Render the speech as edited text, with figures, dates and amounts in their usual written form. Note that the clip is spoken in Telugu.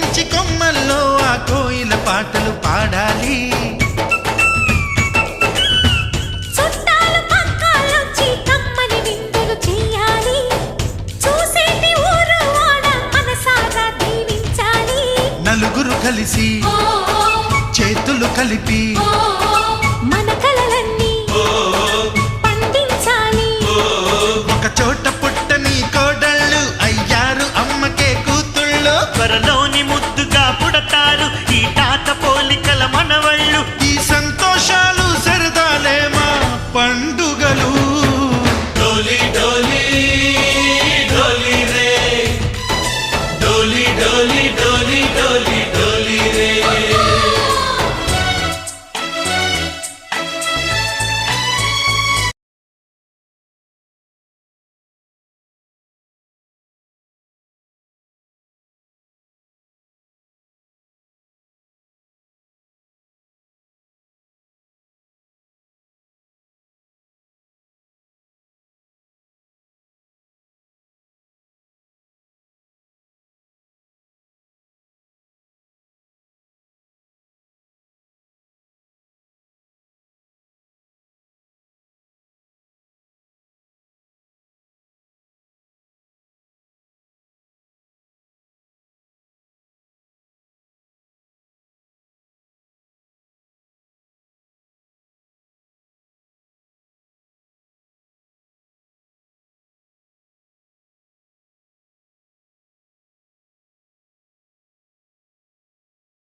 ఎక్కించి కొమ్మల్లో ఆ కోయిల పాటలు పాడాలి. నలుగురు కలిసి చేతులు కలిపి మన కలలన్నీ పండించాలి. ఒక చోట పుట్టని కోడళ్ళు అయ్యారు అమ్మకే కూతుళ్ళు. త్వరలోని ముద్దుగా పుడతారు ఈ తాత పోలికల మనవళ్ళు. ఈ సంతోషాలు సరదాలే మా పండుగలు.